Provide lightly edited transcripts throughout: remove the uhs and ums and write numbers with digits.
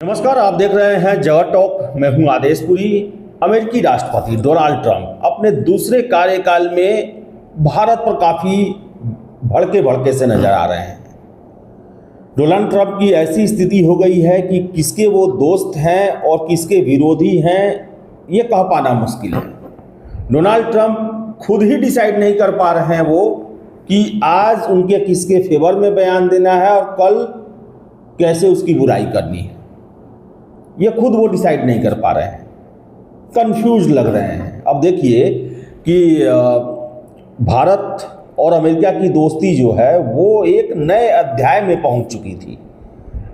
नमस्कार, आप देख रहे हैं जगत टॉक। मैं हूं आदेशपुरी। अमेरिकी राष्ट्रपति डोनाल्ड ट्रंप अपने दूसरे कार्यकाल में भारत पर काफ़ी भड़के से नजर आ रहे हैं। डोनाल्ड ट्रंप की ऐसी स्थिति हो गई है कि किसके वो दोस्त हैं और किसके विरोधी हैं, ये कह पाना मुश्किल है। डोनाल्ड ट्रंप खुद ही डिसाइड नहीं कर पा रहे हैं वो कि आज उनके किसके फेवर में बयान देना है और कल कैसे उसकी बुराई करनी है। ये खुद वो डिसाइड नहीं कर पा रहे हैं, कंफ्यूज लग रहे हैं। अब देखिए कि भारत और अमेरिका की दोस्ती जो है वो एक नए अध्याय में पहुंच चुकी थी,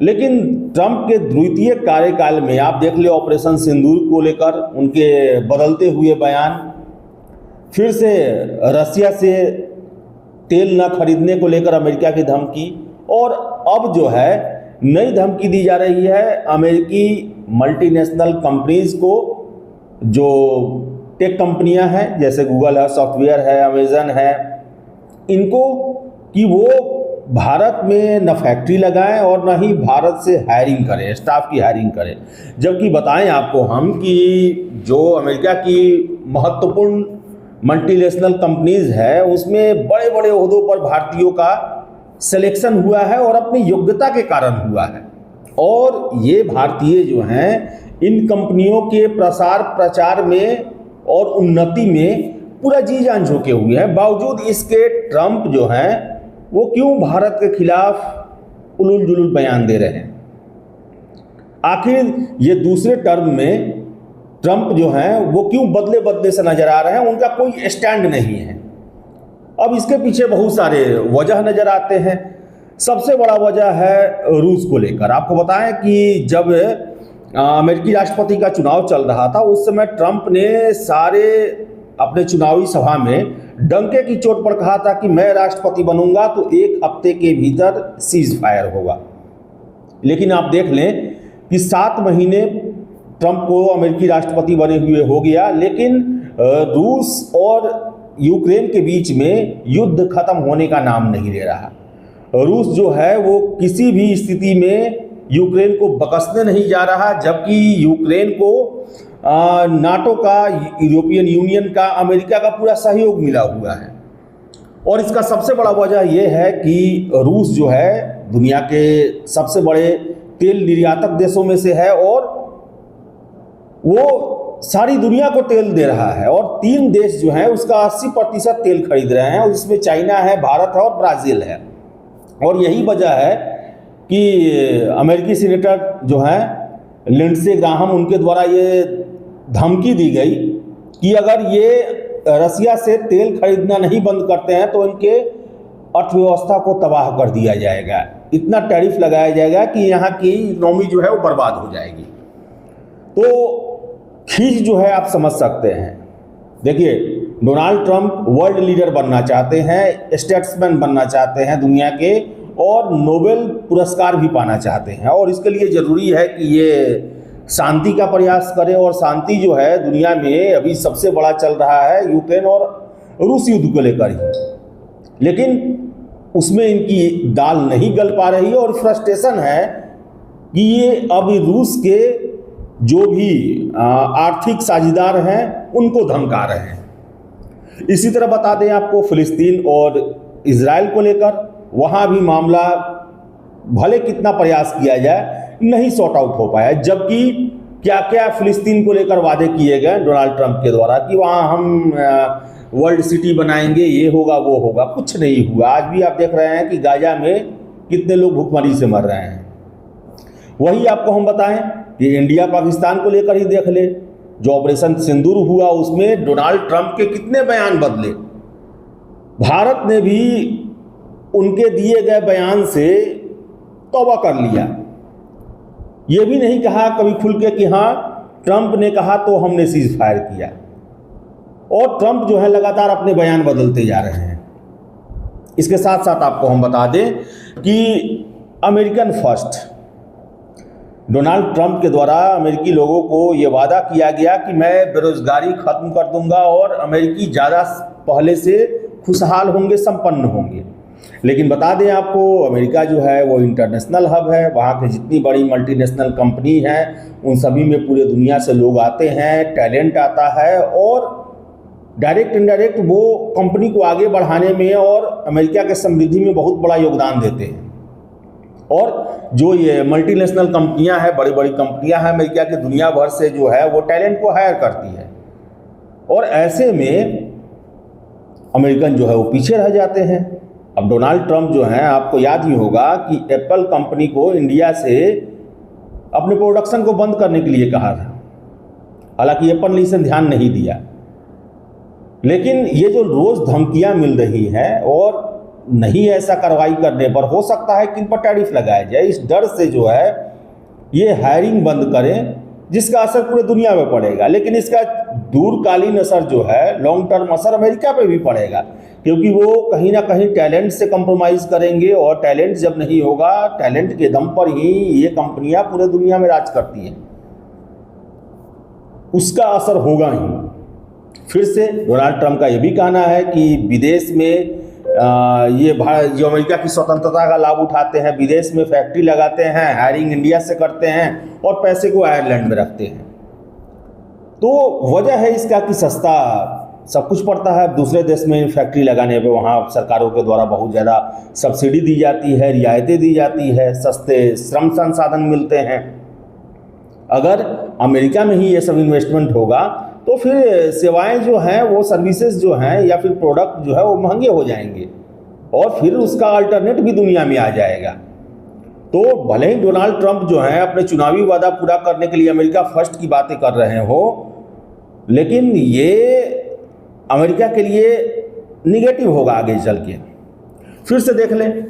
लेकिन ट्रंप के द्वितीय कार्यकाल में आप देख ले ऑपरेशन सिंदूर को लेकर उनके बदलते हुए बयान, फिर से रसिया से तेल न खरीदने को लेकर अमेरिका की धमकी, और अब जो है नई धमकी दी जा रही है अमेरिकी मल्टीनेशनल कंपनीज को, जो टेक कंपनियां हैं जैसे गूगल है, सॉफ्टवेयर है, अमेजन है, इनको कि वो भारत में न फैक्ट्री लगाएं और न ही भारत से हायरिंग करें, स्टाफ की हायरिंग करें। जबकि बताएं आपको हम कि जो अमेरिका की महत्वपूर्ण मल्टीनेशनल कंपनीज है उसमें बड़े बड़े ओहदों पर भारतीयों का सिलेक्शन हुआ है और अपनी योग्यता के कारण हुआ है। और ये भारतीय जो हैं इन कंपनियों के प्रसार प्रचार में और उन्नति में पूरा जी जान झोंके हुए हैं। बावजूद इसके ट्रंप जो हैं वो क्यों भारत के खिलाफ उलूल जुलूल बयान दे रहे हैं? आखिर ये दूसरे टर्म में ट्रंप जो हैं वो क्यों बदले बदले से नजर आ रहे हैं? उनका कोई स्टैंड नहीं है। अब इसके पीछे बहुत सारे वजह नजर आते हैं। सबसे बड़ा वजह है रूस को लेकर। आपको बताएं कि जब अमेरिकी राष्ट्रपति का चुनाव चल रहा था उस समय ट्रंप ने सारे अपने चुनावी सभा में डंके की चोट पर कहा था कि मैं राष्ट्रपति बनूंगा तो 1 हफ्ते के भीतर सीज फायर होगा। लेकिन आप देख लें कि 7 महीने ट्रंप को अमेरिकी राष्ट्रपति बने हुए हो गया, लेकिन रूस और यूक्रेन के बीच में युद्ध खत्म होने का नाम नहीं ले रहा। रूस जो है वो किसी भी स्थिति में यूक्रेन को बकसने नहीं जा रहा, जबकि यूक्रेन को नाटो का, यूरोपियन यूनियन का, अमेरिका का पूरा सहयोग मिला हुआ है। और इसका सबसे बड़ा वजह यह है कि रूस जो है दुनिया के सबसे बड़े तेल निर्यातक देशों में से है और वो सारी दुनिया को तेल दे रहा है। और 3 देश जो हैं उसका 80% तेल खरीद रहे हैं, उसमें चाइना है, भारत है और ब्राज़ील है। और यही वजह है कि अमेरिकी सीनेटर जो हैं लिंडसे ग्राहम, उनके द्वारा ये धमकी दी गई कि अगर ये रसिया से तेल खरीदना नहीं बंद करते हैं तो इनके अर्थव्यवस्था को तबाह कर दिया जाएगा, इतना टैरिफ लगाया जाएगा कि यहाँ की इकोनॉमी जो है वो बर्बाद हो जाएगी। तो खींच जो है आप समझ सकते हैं। देखिए, डोनाल्ड ट्रंप वर्ल्ड लीडर बनना चाहते हैं, स्टेट्समैन बनना चाहते हैं दुनिया के, और नोबेल पुरस्कार भी पाना चाहते हैं। और इसके लिए ज़रूरी है कि ये शांति का प्रयास करें। और शांति जो है दुनिया में अभी सबसे बड़ा चल रहा है यूक्रेन और रूस युद्ध को लेकर ही, लेकिन उसमें इनकी दाल नहीं गल पा रही और फ्रस्ट्रेशन है कि ये अब रूस के जो भी आर्थिक साझेदार हैं उनको धमका रहे हैं। इसी तरह बता दें आपको फिलिस्तीन और इजराइल को लेकर, वहाँ भी मामला भले कितना प्रयास किया जाए नहीं सॉर्ट आउट हो पाया। जबकि क्या क्या फिलिस्तीन को लेकर वादे किए गए डोनाल्ड ट्रंप के द्वारा कि वहाँ हम वर्ल्ड सिटी बनाएंगे, ये होगा वो होगा, कुछ नहीं हुआ। आज भी आप देख रहे हैं कि गाजा में कितने लोग भूखमरी से मर रहे हैं। वही आपको हम बताएं, ये इंडिया पाकिस्तान को लेकर ही देख ले, जो ऑपरेशन सिंदूर हुआ उसमें डोनाल्ड ट्रंप के कितने बयान बदले। भारत ने भी उनके दिए गए बयान से तौबा कर लिया। ये भी नहीं कहा कभी खुल के कि हाँ ट्रंप ने कहा तो हमने सीज फायर किया। और ट्रंप जो है लगातार अपने बयान बदलते जा रहे हैं। इसके साथ साथ आपको हम बता दें कि अमेरिकन फर्स्ट, डोनाल्ड ट्रंप के द्वारा अमेरिकी लोगों को ये वादा किया गया कि मैं बेरोजगारी खत्म कर दूंगा और अमेरिकी ज़्यादा पहले से खुशहाल होंगे, संपन्न होंगे। लेकिन बता दें आपको, अमेरिका जो है वो इंटरनेशनल हब है। वहाँ की जितनी बड़ी मल्टीनेशनल कंपनी हैं उन सभी में पूरे दुनिया से लोग आते हैं, टैलेंट आता है और डायरेक्ट इनडायरेक्ट वो कंपनी को आगे बढ़ाने में और अमेरिका के समृद्धि में बहुत बड़ा योगदान देते हैं। और जो ये मल्टीनेशनल कंपनियां हैं, बड़ी बड़ी कंपनियां हैं अमेरिका के, दुनिया भर से जो है वो टैलेंट को हायर करती है और ऐसे में अमेरिकन जो है वो पीछे रह जाते हैं। अब डोनाल्ड ट्रंप जो हैं, आपको याद ही होगा कि एप्पल कंपनी को इंडिया से अपने प्रोडक्शन को बंद करने के लिए कहा था। हालांकि एप्पल ने इसे ध्यान नहीं दिया, लेकिन ये जो रोज़ धमकियां मिल रही हैं और नहीं ऐसा कार्रवाई करने पर हो सकता है कि इन पर टैरिफ लगाया जाए, इस डर से जो है ये हायरिंग बंद करें, जिसका असर पूरे दुनिया में पड़ेगा। लेकिन इसका दूरकालीन असर जो है, लॉन्ग टर्म असर अमेरिका पे भी पड़ेगा, क्योंकि वो कहीं ना कहीं टैलेंट से कंप्रोमाइज़ करेंगे और टैलेंट जब नहीं होगा, टैलेंट के दम पर ही ये कंपनियां पूरे दुनिया में राज करती हैं, उसका असर होगा ही। फिर से डोनाल्ड ट्रंप का ये भी कहना है कि विदेश में ये जो अमेरिका की स्वतंत्रता का लाभ उठाते हैं, विदेश में फैक्ट्री लगाते हैं, हायरिंग इंडिया से करते हैं और पैसे को आयरलैंड में रखते हैं। तो वजह है इसका कि सस्ता सब कुछ पड़ता है। दूसरे देश में फैक्ट्री लगाने पे वहाँ सरकारों के द्वारा बहुत ज़्यादा सब्सिडी दी जाती है, रियायतें दी जाती है, सस्ते श्रम संसाधन मिलते हैं। अगर अमेरिका में ही ये सब इन्वेस्टमेंट होगा तो फिर सेवाएं जो हैं, वो सर्विसेज जो हैं या फिर प्रोडक्ट जो है वो महंगे हो जाएंगे और फिर उसका अल्टरनेट भी दुनिया में आ जाएगा। तो भले ही डोनाल्ड ट्रंप जो हैं अपने चुनावी वादा पूरा करने के लिए अमेरिका फर्स्ट की बातें कर रहे हो, लेकिन ये अमेरिका के लिए निगेटिव होगा आगे चल के। फिर से देख लें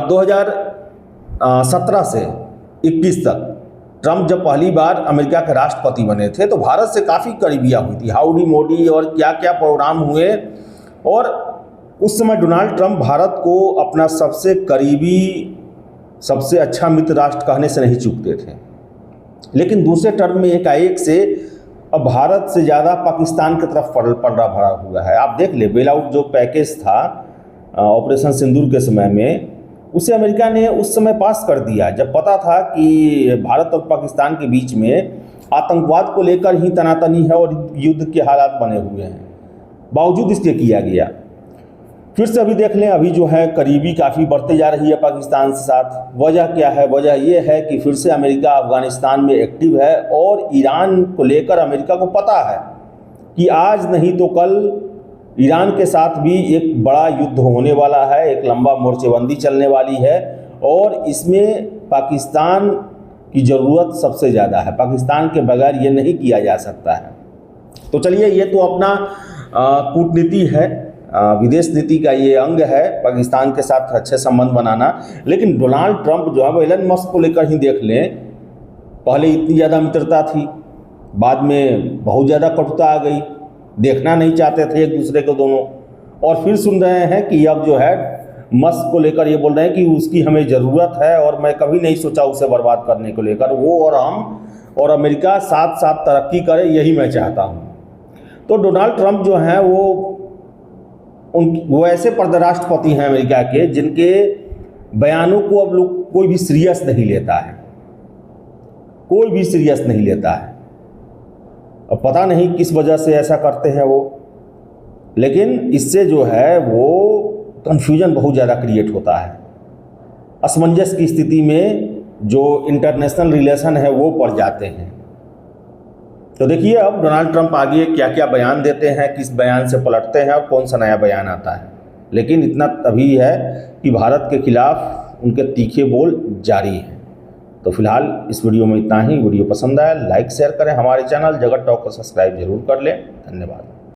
2017 से 21 तक ट्रंप जब पहली बार अमेरिका के राष्ट्रपति बने थे तो भारत से काफ़ी करीबियाँ हुई थी, हाउडी मोडी और क्या क्या प्रोग्राम हुए, और उस समय डोनाल्ड ट्रंप भारत को अपना सबसे करीबी, सबसे अच्छा मित्र राष्ट्र कहने से नहीं चूकते थे। लेकिन दूसरे टर्म में एकाएक से अब भारत से ज़्यादा पाकिस्तान की तरफ पलड़ा भरा हुआ है। आप देख ले, बेल आउट जो पैकेज था ऑपरेशन सिंदूर के समय में, उसे अमेरिका ने उस समय पास कर दिया जब पता था कि भारत और पाकिस्तान के बीच में आतंकवाद को लेकर ही तनातनी है और युद्ध के हालात बने हुए हैं। बावजूद इसके किया गया। फिर से अभी देख लें, अभी जो है करीबी काफ़ी बढ़ते जा रही है पाकिस्तान के साथ। वजह क्या है? वजह ये है कि फिर से अमेरिका अफगानिस्तान में एक्टिव है और ईरान को लेकर अमेरिका को पता है कि आज नहीं तो कल ईरान के साथ भी एक बड़ा युद्ध होने वाला है, एक लंबा मोर्चेबंदी चलने वाली है और इसमें पाकिस्तान की ज़रूरत सबसे ज़्यादा है। पाकिस्तान के बगैर ये नहीं किया जा सकता है। तो चलिए, ये तो अपना कूटनीति है, विदेश नीति का ये अंग है पाकिस्तान के साथ अच्छे संबंध बनाना। लेकिन डोनाल्ड ट्रंप जो है एलन मस्क को लेकर ही देख लें, पहले इतनी ज़्यादा मित्रता थी, बाद में बहुत ज़्यादा कटुता आ गई, देखना नहीं चाहते थे एक दूसरे को दोनों, और फिर सुन रहे हैं कि अब जो है मस्क को लेकर ये बोल रहे हैं कि उसकी हमें ज़रूरत है और मैं कभी नहीं सोचा उसे बर्बाद करने को लेकर। वो और हम और अमेरिका साथ साथ तरक्की करे, यही मैं चाहता हूँ। तो डोनाल्ड ट्रंप जो हैं वो ऐसे राष्ट्रपति हैं अमेरिका के जिनके बयानों को अब लोग कोई भी सीरियस नहीं लेता है, कोई भी सीरियस नहीं लेता है। अब पता नहीं किस वजह से ऐसा करते हैं वो, लेकिन इससे जो है वो कन्फ्यूजन बहुत ज़्यादा क्रिएट होता है। असमंजस की स्थिति में जो इंटरनेशनल रिलेशन है वो पड़ जाते हैं। तो देखिए अब डोनाल्ड ट्रंप आगे क्या क्या बयान देते हैं, किस बयान से पलटते हैं और कौन सा नया बयान आता है। लेकिन इतना तभी है कि भारत के खिलाफ उनके तीखे बोल जारी हैं। तो फिलहाल इस वीडियो में इतना ही। वीडियो पसंद आया लाइक शेयर करें, हमारे चैनल जगत टॉक को सब्सक्राइब जरूर कर लें। धन्यवाद।